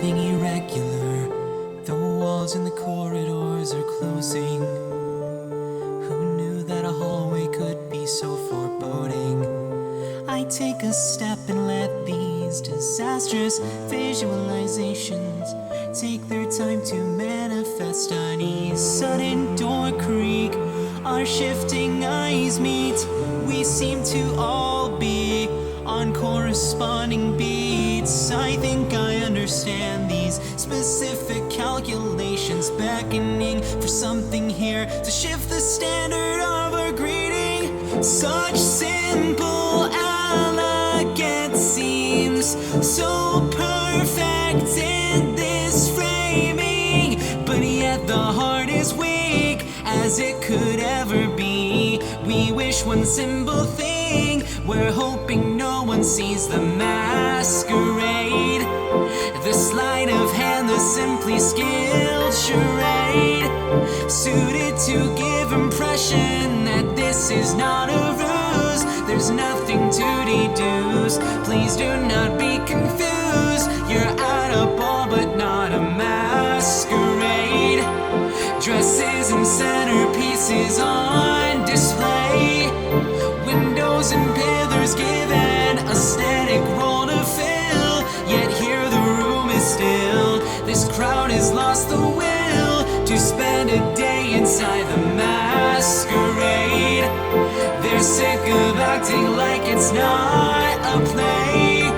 Everything irregular, the walls in the corridors are closing. Who knew that a hallway could be so foreboding? I take a step and let these disastrous visualizations take their time to manifest. Unease, sudden door creak, our shifting eyes meet. We seem to all be on corresponding beats. I think I understand these specific calculations, beckoning for something here to shift the standard of our greeting. Such simple elegance seems so perfect in this framing, but yet the heart is weak as it could ever be. We wish one simple thing, we're hoping no one sees the masquerade, the sleight of hand, the simply skilled charade, suited to give impression that this is not a ruse. There's nothing to deduce, please do not be confused. You're at a ball but not a masquerade. Dresses and centerpieces on display, windows and pillars give an aesthetic role to fill. Yet here the room is still. This crowd has lost the will to spend a day inside the masquerade. They're sick of acting like it's not a play,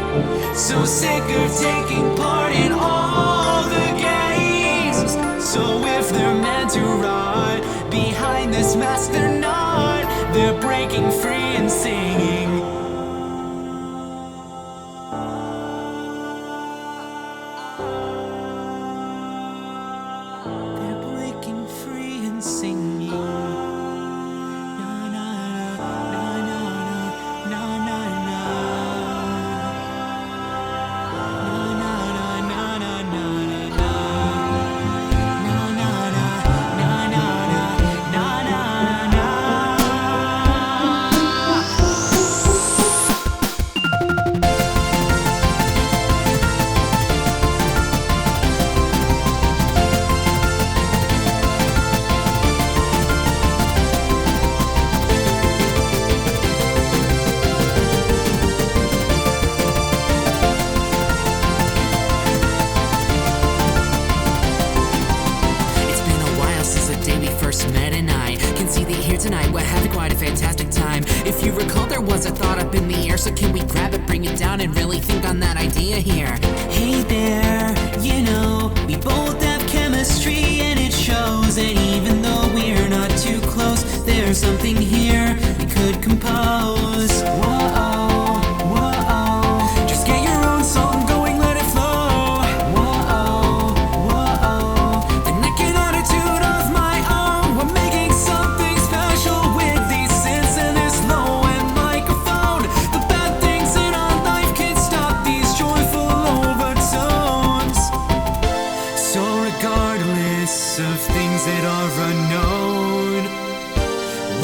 so sick of taking part in all the games. So if they're meant to rot behind this mask, they're not. They're breaking free and singing. They're breaking free and singing. Na na na na na na na na. Na na na na na na na. Tonight, we're having quite a fantastic time. If you recall, there was a thought up in the air, so can we grab it, bring it down, and really think on that idea here? Hey there, you know, we both have chemistry and it shows. And even though we're not too close, there's something here we could compose. Whoa, whoa, just get your own song going, let it flow. Whoa, whoa, the naked attitude of my own. We're making something special with these synths and this low-end microphone. The bad things in our life can't stop these joyful overtones. So regardless of things that are unknown,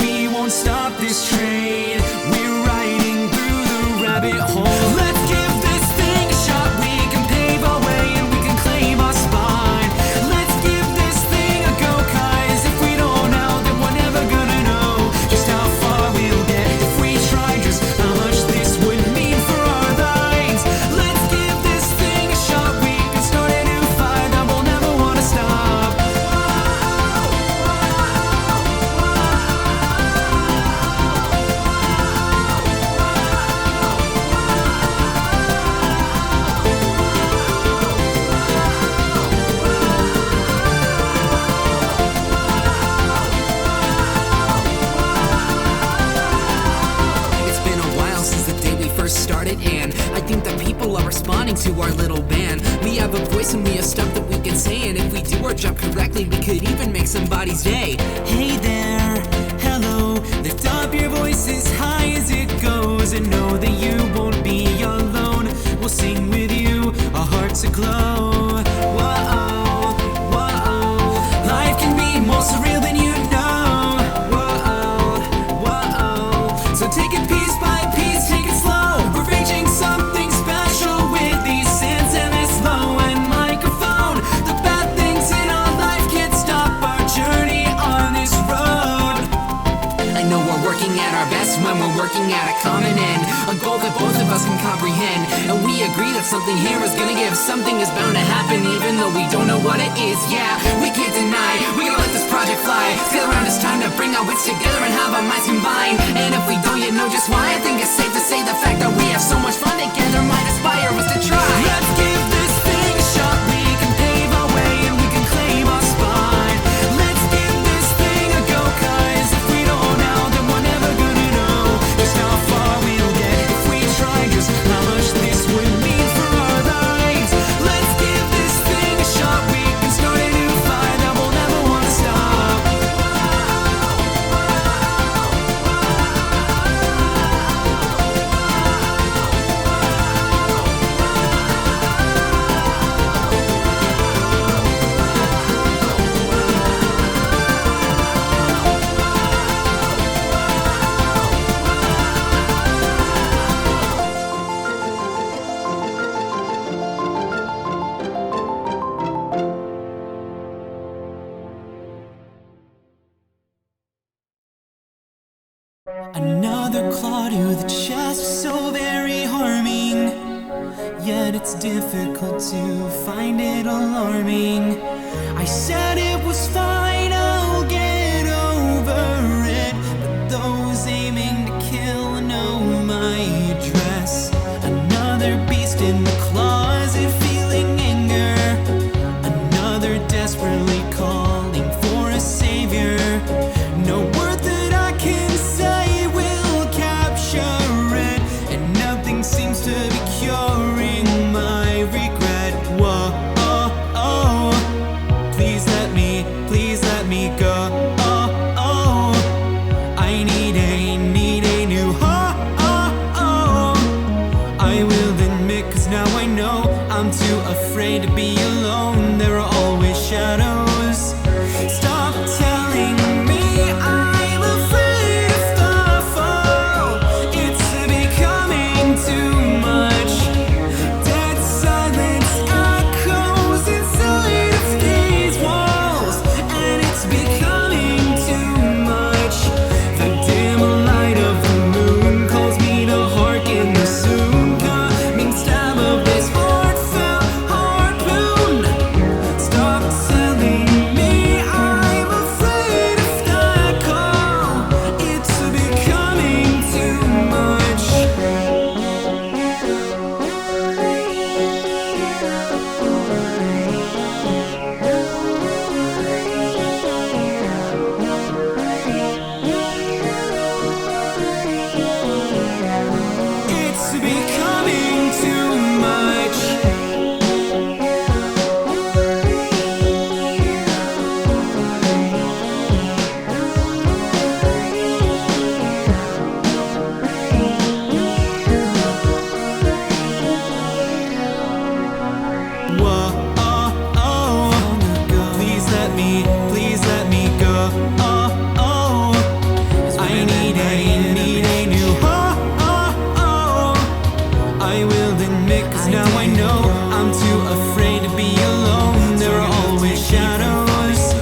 we won't stop this train. We're riding through the rabbit hole. Let's give this thing a shot. We can pave our way and we can claim our spot. Let's give this thing a go, 'cause if we don't now, then we're never gonna know just how far we'll get if we try, just how much this would mean for our lives. Let's give this thing a shot. We can start a new fire that we'll never wanna stop. It's been a while since the day we first started, and I think that people are responding to our little band. We have a voice and we have stuff that we can say, and if we do our job correctly, we could even make somebody's day. Hey there, hello, lift up your voice as high as it goes, and know that you won't be alone. We'll sing with you, our hearts aglow. Whoa, whoa, life can be more surreal than you know. Whoa, whoa, so take it piece by piece, take it slow. We're reaching something special with these synths and this low-end mic. at a common end, a goal that both of us can comprehend. And we agree that something here is gonna give, something is bound to happen, even though we don't know what it is. Yeah, we can't deny, we gotta let this project fly. Together around, it's time to bring our wits together and have our minds combined. And if we don't yet know just why, I think it's safe to say the fact that we have so much fun together might inspire us to try. Let's give this thing a shot, we can pave our way and we can claim our spot. Let's give this thing a go, cause if we don't now, then we're never gonna know just how far we'll get if we try, just how much this would mean for our lives. Let's give this thing a shot, we can start a new fire that we'll never wanna stop. Another claw to the chest, so very harming. Yet it's difficult to find it alarming. I said it was fine, I'll get over it, but those aiming to kill know my address. Another beast in the closet feeling anger. Another desperately calling for a savior. No word that I can say will capture it, and nothing seems to be curing my regret. Whoa, oh, oh. Please let me go. Oh, oh. I need a new I will admit, cause now I know I'm too afraid to be alone. There are always shadows. Stop telling me I'm afraid of the fall. It's becoming too much. Dead silence echoes inside of these walls, and it's becoming too much. The dim light of the moon calls me to hearken the soon coming stab of this heartfelt harpoon. Stop telling me I'm afraid of that call. It's becoming too much. It's becoming too much. Whoa, oh, oh. Please let me go. Oh, oh. I need a new I will admit, cause now I know I'm too afraid to be alone. There are always shadows.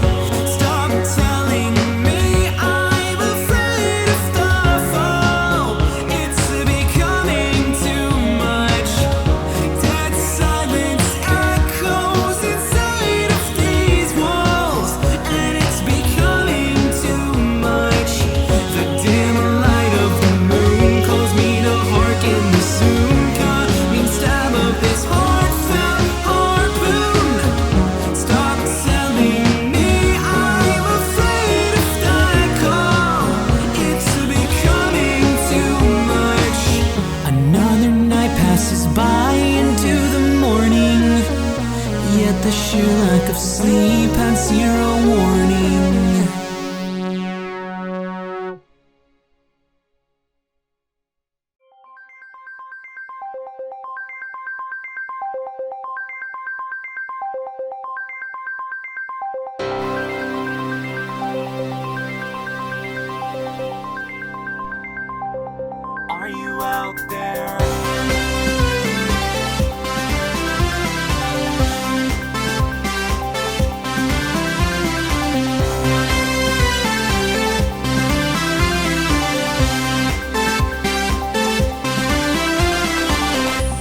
Stop telling me I'm afraid of the fall. It's becoming too much. Dead silence echoes inside of these walls, and it's becoming too much. The dim light of the moon calls me to hearken the soon coming stab of this heartfelt harpoon. Stop telling me I'm afraid of that call. It's becoming too much. Another night passes by into the morning, yet the sheer lack of sleep had zero warning. Are you out there?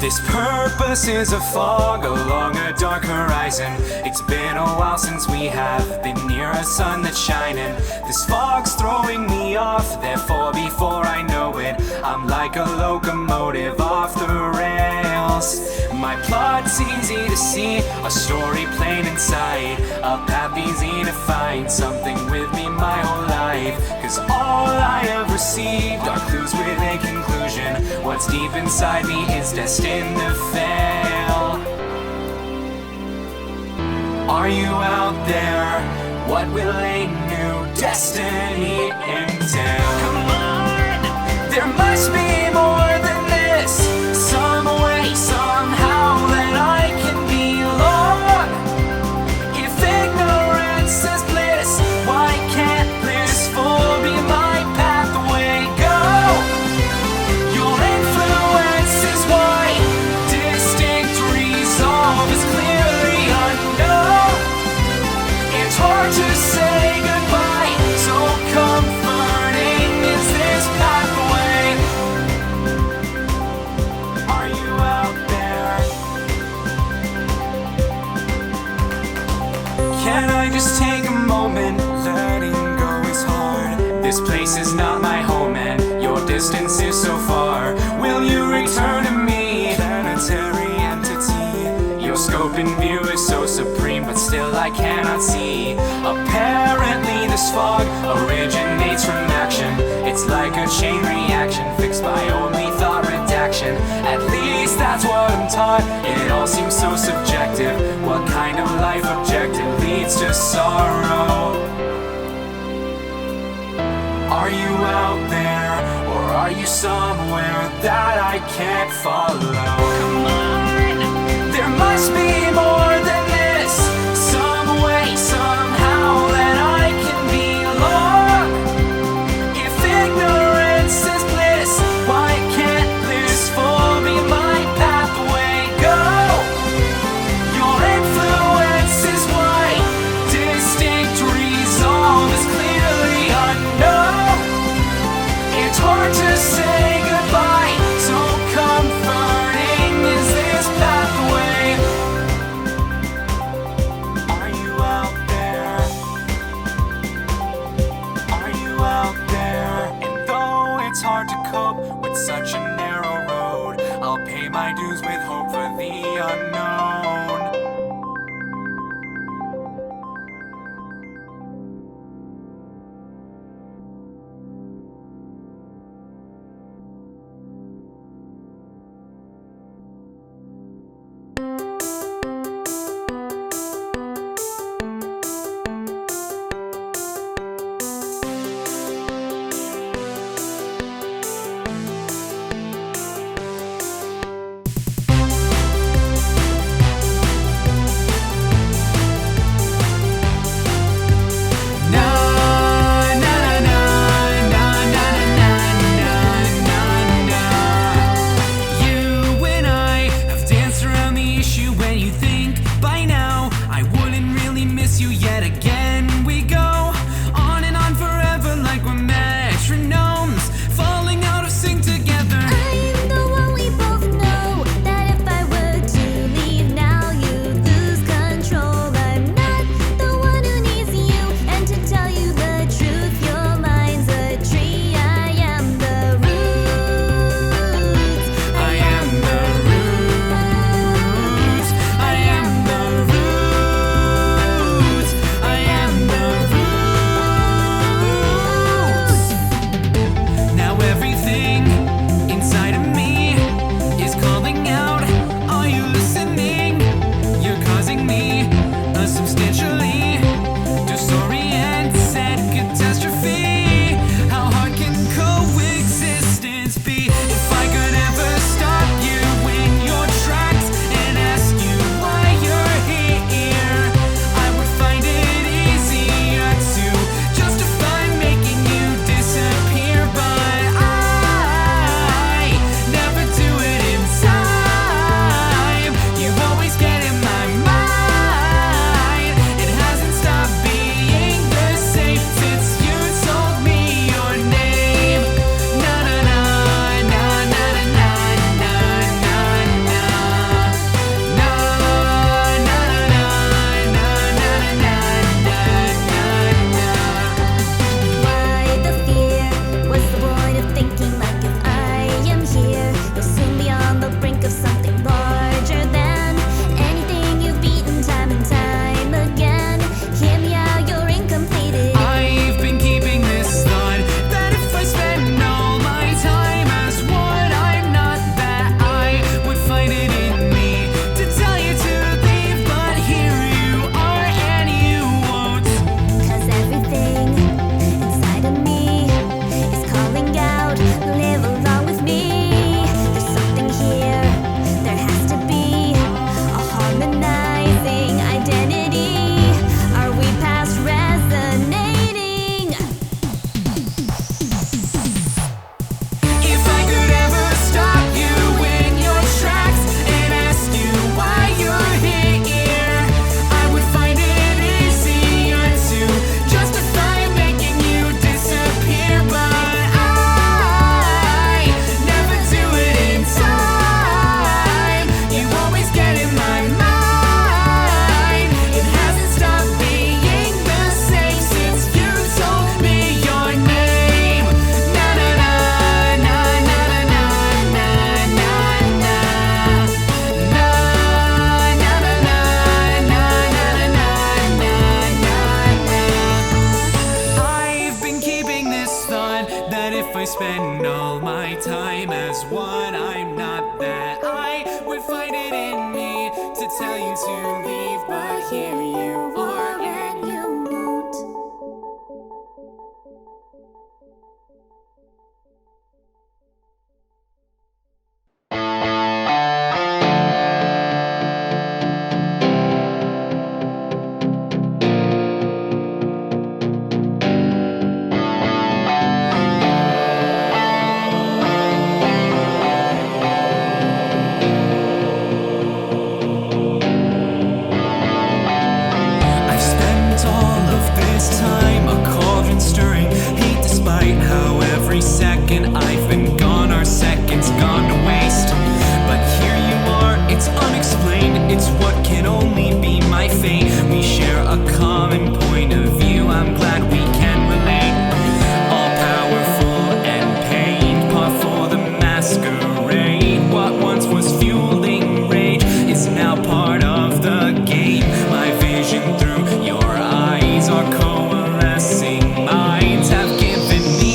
This purpose is a fog along a dark horizon. It's been a while since we have been near a sun that's shining. This fog's throwing me off, therefore before I know it, I'm like a locomotive off the rails. My plot's easy to see, a story plain in sight, a path easy to find, something with me my whole life. Cause all I have received are clues with a conclusion. What's deep inside me is destined to fail. Are you out there? What will a new destiny entail? Come on, there must be more than this. Some way, somehow that I can belong. If ignorance is bliss, why can't blissful be my pathway? Go! Your influence is why distinct resolve is clearly unknown. It's hard to say goodbye, so comforting is this pathway. Are you out there? Can I just take a moment? Letting go is hard. This place is not my home and your distance is so far. Will you return to me, planetary entity? Your scope and view is so supreme, but still I cannot see. Apparently this fog originates from action. It's like a chain reaction fixed by only thought redaction. At least that's what I'm taught. It all seems so subjective. What kind of life objective leads to sorrow? Are you out there, or are you somewhere that I can't follow? Come on, there must be more than this. Some way, somehow that I can belong. If ignorance is bliss, why can't blissful be my pathway? Go! Your influence is why distinct resolve is clearly unknown. It's hard to say goodbye, so comforting is this pathway. Are you out there? Are you out there? And though it's hard to cope with such a narrow road, I'll pay my dues with hope for the unknown. to leave, but here you are and you won't. Second I've been gone, our seconds gone to waste. But here you are, it's unexplained, it's what can only be my fate. We share a common point of view, I'm glad we can relate. All powerful and pain, par for the masquerade. What once was fueling rage is now part of the game. My vision through your eyes, our coalescing minds have given me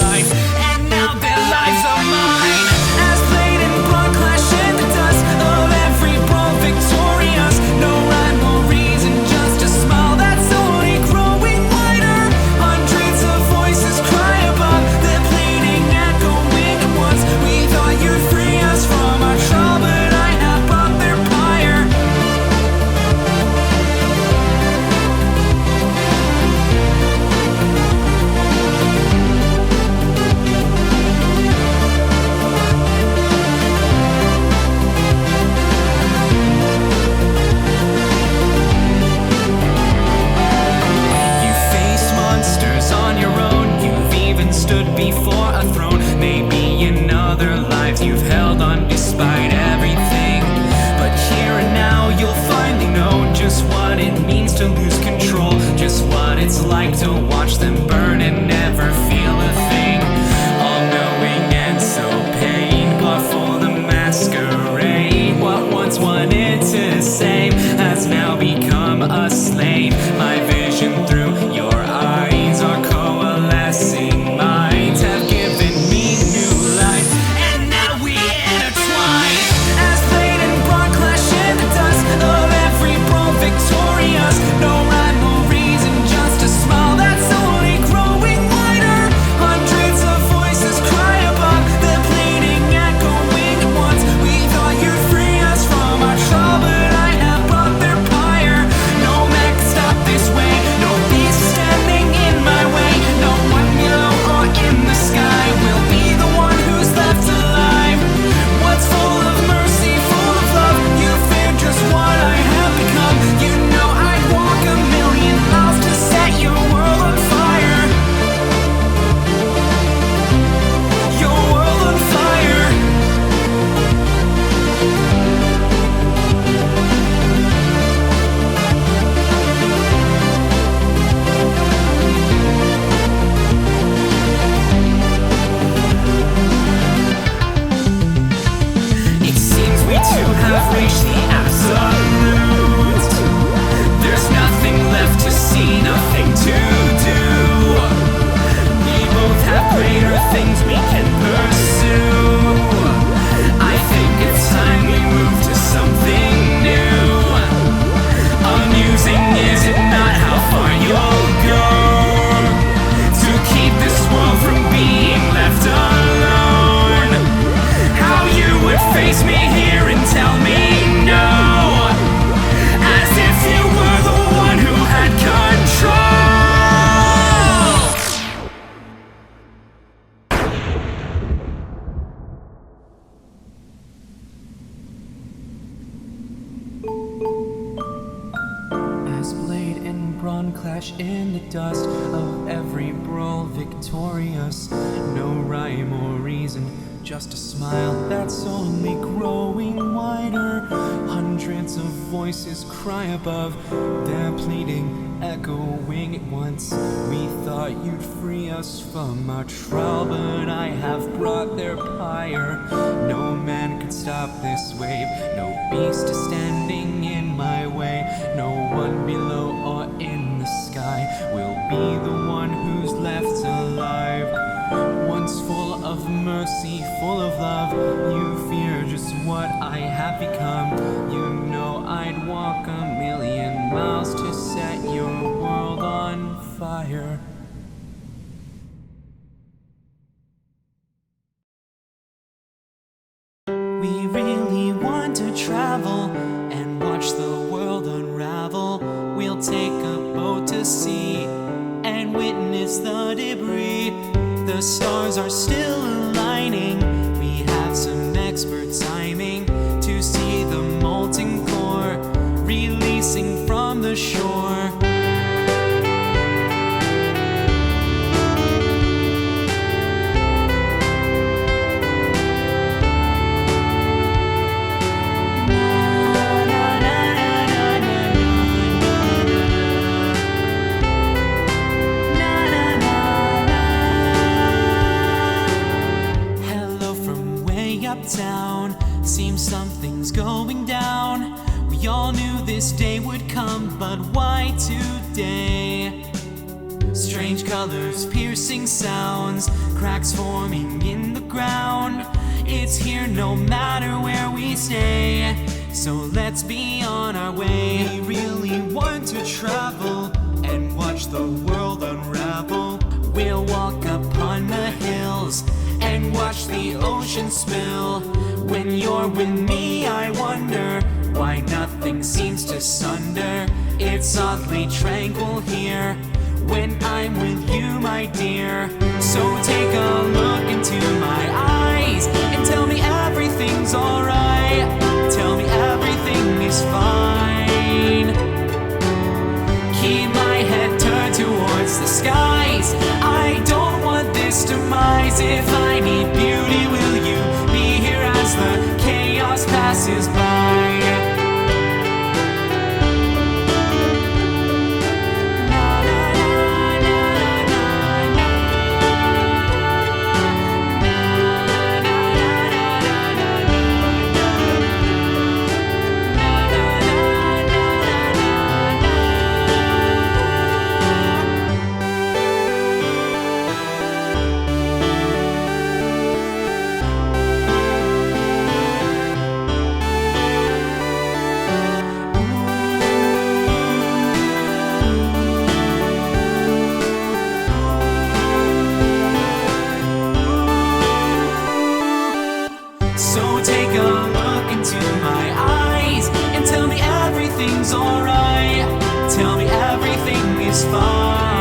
and now their lives are mine. As blade and blood clash in the dust of every brawl victorious. No rhyme or reason, just a smile that's only growing wider. Hundreds of voices cry above, they're pleading, echoing at once. We thought you'd free us from our trouble, but I have brought their pyre. On your own, you've even stood before a throne. Maybe in other lives you've held on despite everything. But here and now you'll finally know just what it means to lose control. Just what it's like to watch them burn and never feel a thing. All knowing and so pain, par for the masquerade. What once wanted to save has now become a slave. My vision through your eyes, our coalescing minds have given me new life, and now we intertwine. As blade and brawn clash in the dust of every brawl victorious. No rhyme or reason, just a smile that's only growing wider. Hundreds of voices cry above, they're pleading, echoing at once. We thought you'd free us from our trouble, but I have brought their pyre. No man can stop this way, no beast standing in my way. No one below or in the sky will be the one who's left alive. What's full of mercy, full of love, you fear just what I have become. You know I'd walk a million miles to set your world on fire. Your world on fire. It seems we too have reached the absolute. There's nothing left to see, nothing to do. We both have greater things we can pursue. I think it's time we move to something new. Amusing, is it not, how far you'll go to keep this world from being left alone? How you would face me here and tell me no, as if you were the one who had control. As blade and brawn clash in the dust of every brawl victorious. No rhyme or reason, just a smile that's only growing wider. Hundreds of voices cry above, they're pleading, echoing at once. We thought you'd free us from our trial, but I have brought their pyre. No man could stop this wave, no beast is standing in my way. No one below or in the sky will be the one who's left alive. Once full of mercy, full of love, you fear just what I have become. You know I'd walk a million miles to set your world on fire. We really want to travel and watch the world unravel. We'll take a boat to sea and witness the debris. The stars are still aligning. We have some expert timing to see the molten core releasing from the shore. Uptown, seems something's going down. We all knew this day would come, but why today? Strange colors, piercing sounds, cracks forming in the ground. It's here no matter where we stay, so let's be on our way. We really want to travel and watch the world unravel. We'll walk upon the hills and watch the ocean spill. When you're with me, I wonder why nothing seems to sunder. It's oddly tranquil here when I'm with you, my dear. So take a look into my eyes and tell me everything's alright. Tell me everything is fine. Keep my head turned towards the skies. I don't want this demise. If I need beauty, will you be here as the chaos passes by? Alright, tell me everything is fine.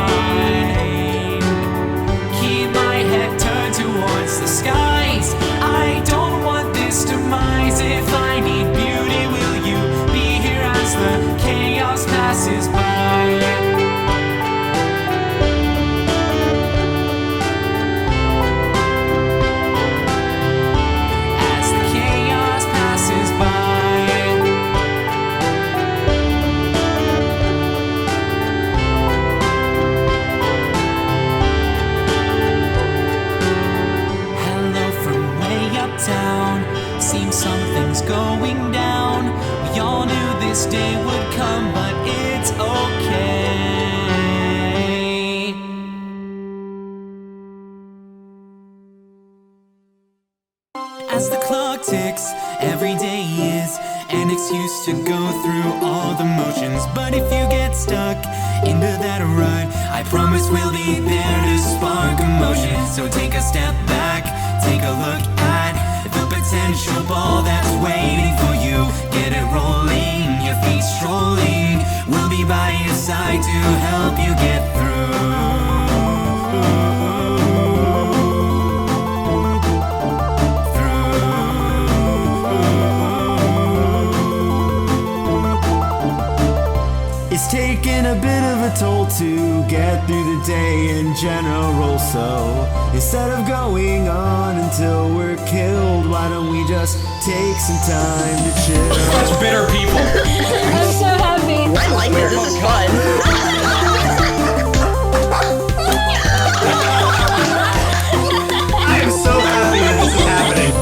Keep my head turned towards the skies. I don't want this demise. If I need beauty, will you be here as the chaos passes by? Seems something's going down. We all knew this day would come, but it's okay. As the clock ticks, every day is an excuse to go through all the motions. But if you get stuck into that rut, I promise we'll be there to spark emotion. So take a step back, take a look at the potential ball that's waiting for you. Get it rolling, your feet strolling. We'll be by your side to help you get through. It's taken a bit of a toll to get through the day in general, so instead of going on until we're killed, why don't we just take some time to chill? Such bitter people. I'm so happy. I like it, this is fun. I am so happy that this is happening.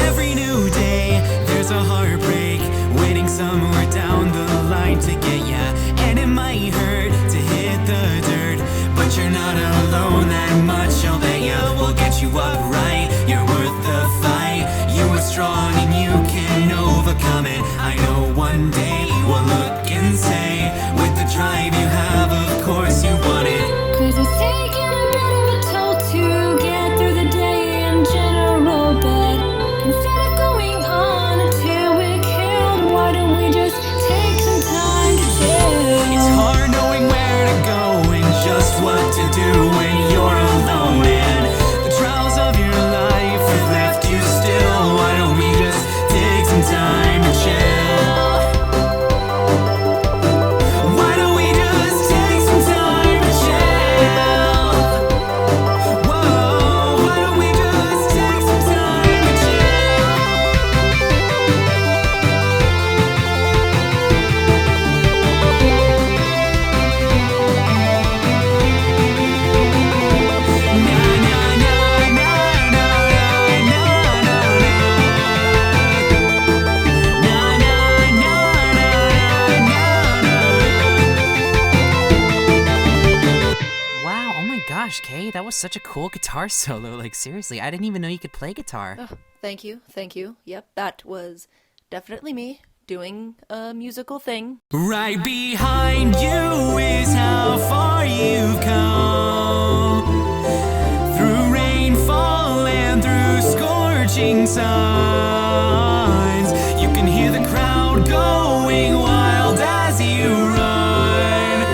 Every new day, there's a heartbreak waiting somewhere down the line to get ya. And it might hurt to hit the dirt, but you're not alone that much, I'll bet ya. We'll get you up right, you're worth the fight. You are strong and you can overcome it. I know one day we'll look drive you have, of course you want it. 'Cause it's taking a bit of a toll to get through the day in general. But instead of going on until we're killed, why don't we just take some time to chill? It's hard knowing where to go and just what to do when you're alone, and the trials of your life have left you still. Why don't we just take some time to chill? Why don't we just take some time to chill? Whoa, why don't we just take some time to chill? Wow, oh my gosh, Kay, that was such a cool guitar solo. Like, seriously, I didn't even know you could play guitar. Oh, thank you. Yep, that was definitely me doing a musical thing. Right behind you is how far you've come. Through rainfall and through scorching suns, you can hear the crowd going wild as you run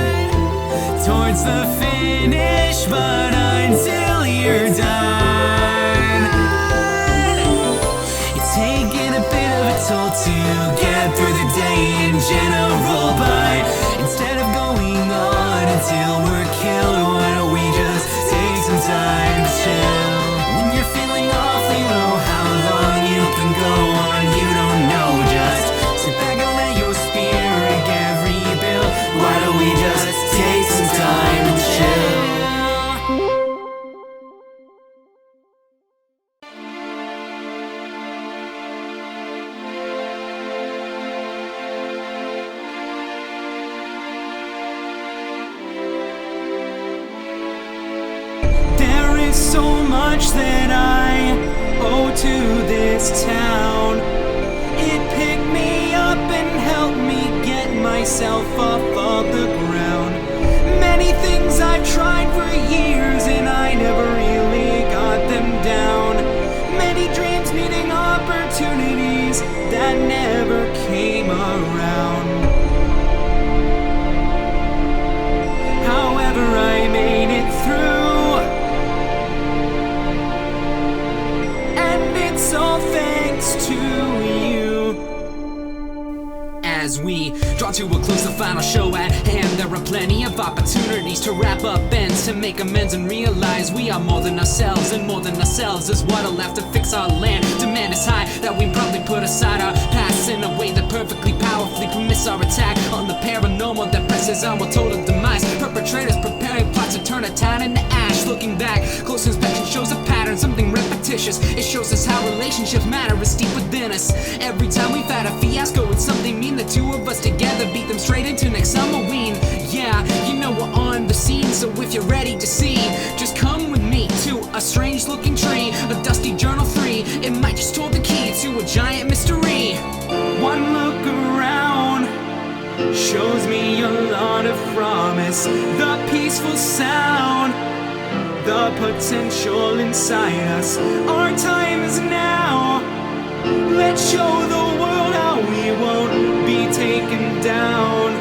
towards the finish, but until you're done, it's taking a bit of a toll to get through the day in general. But instead of going on until we're killed, why don't we just take some time to chill? When you're feeling awfully low, how long you can go on, you don't know. Just sit back and let your spirit get rebuilt. Why don't we just take some time to chill? There is so much that I owe to this town. It picked me up and helped me get myself off of the ground. Many things I've tried for years and I never really got them down. Many dreams meeting opportunities that never came around. However, I made it through, and it's all thanks to you. As we draw to a close, the final show at hand, there are plenty of opportunities to wrap up and to make amends and realize we are more than ourselves, and more than ourselves is what'll have to fix our land. Demand is high that we proudly put aside our past in a way that perfectly powerfully permits our attack on the paranormal that presses our total demise. Perpetrators preparing plots to turn a town into ash. Looking back, close inspection shows a pattern, something repetitious. It shows us how relationships matter is deep within us. Every time we've had a fiasco with something mean, the two of us together beat them straight into next Halloween. Yeah, you know we're on the scene, so if you're ready to see, just come with me to a strange looking tree, a dusty journal 3. It might just hold the key to a giant mystery. One look around shows me a lot of promise. The peaceful sound, the potential inside us. Our time is now. Let's show the world how we won't be taken down.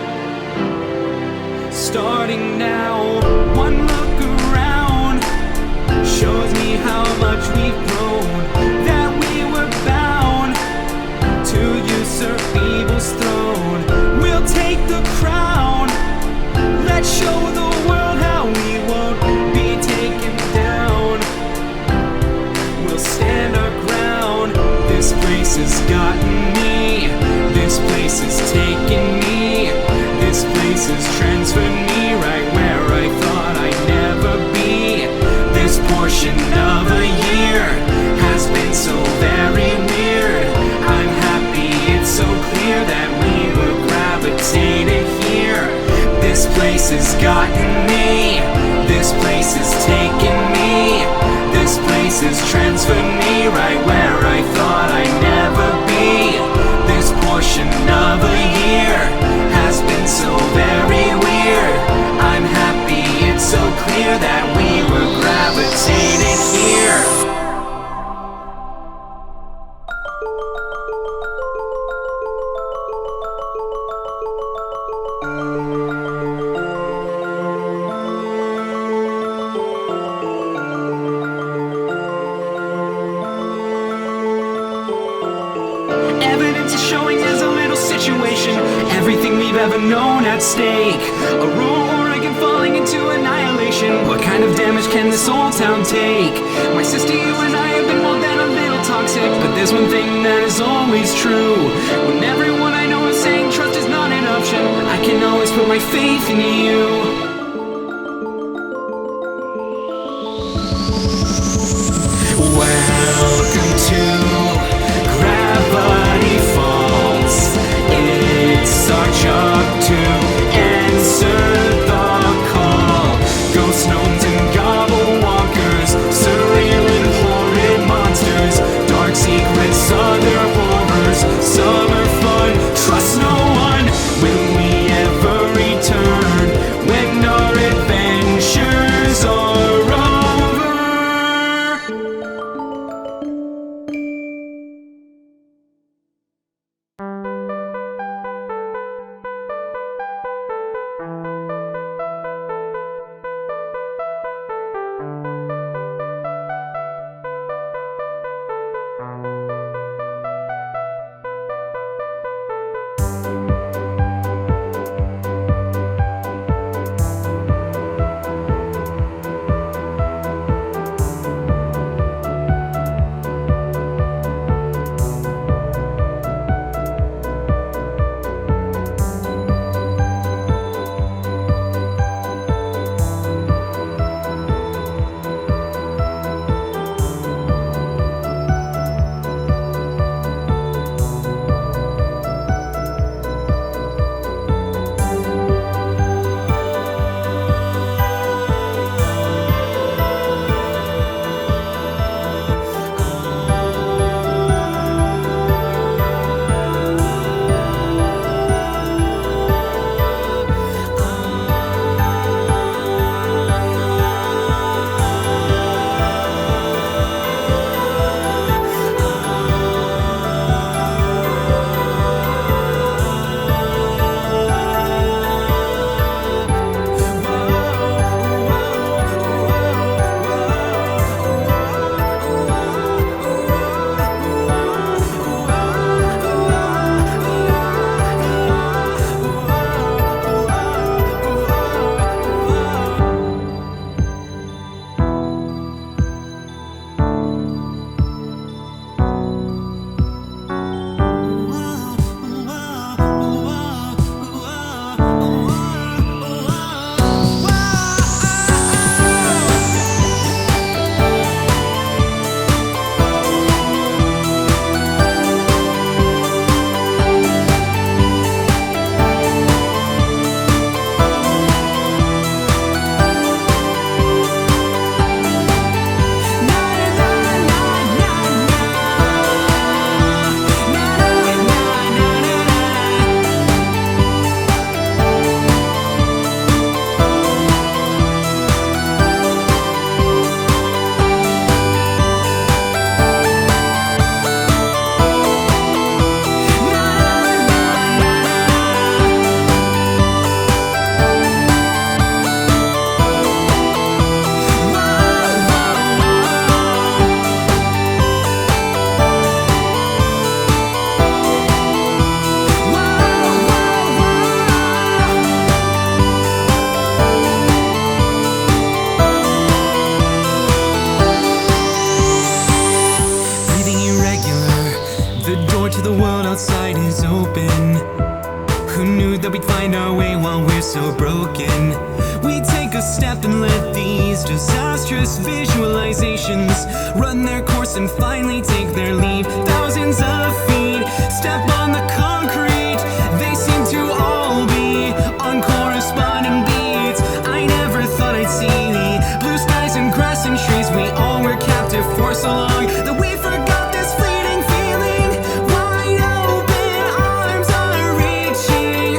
Starting now, one look around shows me how much we've grown, that we were bound to usurp evil's throne. We'll take the crown. Let's show the world how we won't be taken down. We'll stand our ground. This place has gotten me. This place has taken me. This place has transferred me right where I thought I'd never be. This portion of a year has been so very weird. I'm happy it's so clear that we were gravitated here. This place has gotten me. This place has taken me. This place has transferred me right where I thought I'd never be. This portion of a year has been so very weird. showing as a little situation. Everything we've ever known at stake. Aurora, Oregon falling into annihilation. What kind of damage can this old town take? My sister, you and I have been more than a little toxic, but there's one thing that is always true. When everyone I know is saying trust is not an option, I can always put my faith in you. Welcome to Gravity Falls. It's our job to answer the call. Ghost gnomes and gobble walkers, surreal and horrid monsters, dark secrets, other horrors. Some are fun, trust no one. Will we ever return when our adventures are over? so broken. We take a step and let these disastrous visualizations run their course and finally take their leave. Thousands of feet step on the concrete. They seem to all be on corresponding beats. I never thought I'd see the blue skies and grass and trees. We all were captive for so long that we forgot this fleeting feeling. Wide open arms are reaching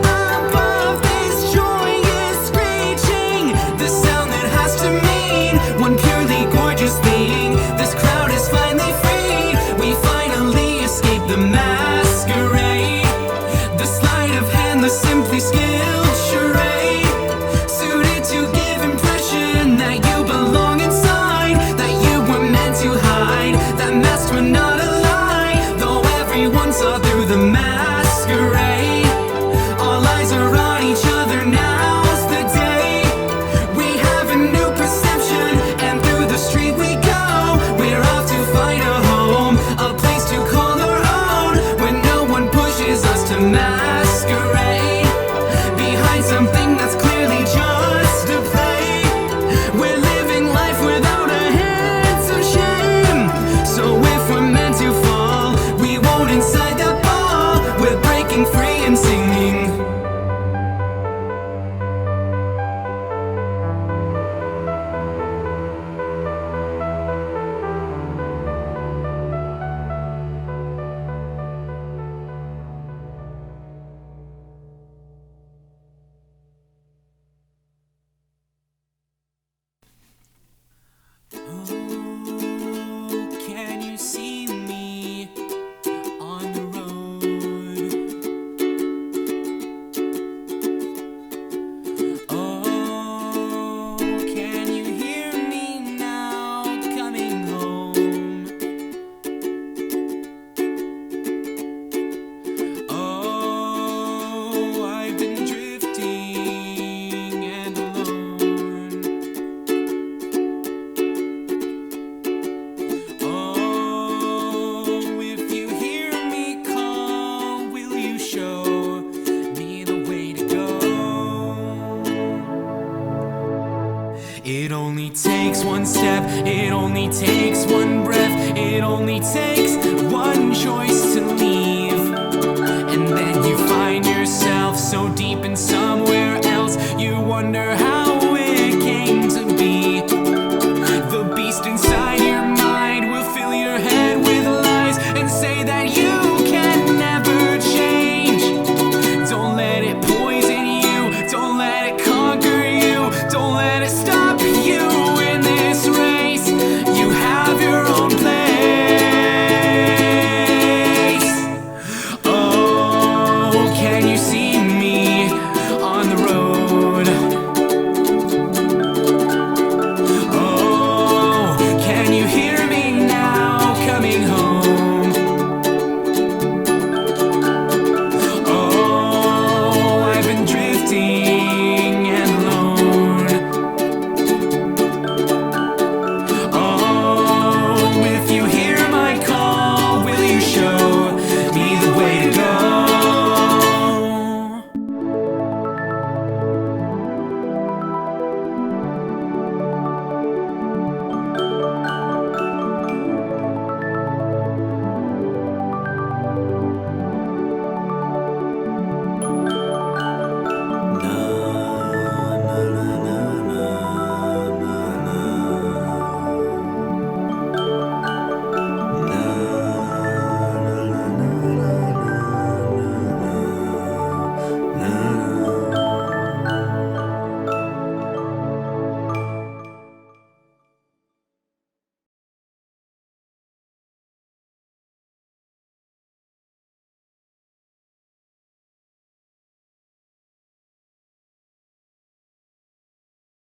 above. This joy is screeching. The sound that has to mean one purely gorgeous thing. This crowd is finally free. We finally escape the masquerade. The sleight of hand, the simply skilled charade, suited to give impression that you belong inside, that you were meant to hide. That masks were not a lie, though everyone saw saw through the masquerade. All eyes are on each other, now's the day. We have a new perception, and through the street we go. We're off to find a home, a place to call our own, when no one pushes us to masquerade behind something that's clearly just a play. We're living life without a hint of shame. So if we're meant to fall, we won't inside the ball. We're breaking free and singing. Can you see me on the road? Oh, can you hear me now coming home? Oh, I've been drifting and alone. Oh, if you hear me call, will you show me the way to go? It only takes one step, it only takes one breath, it only takes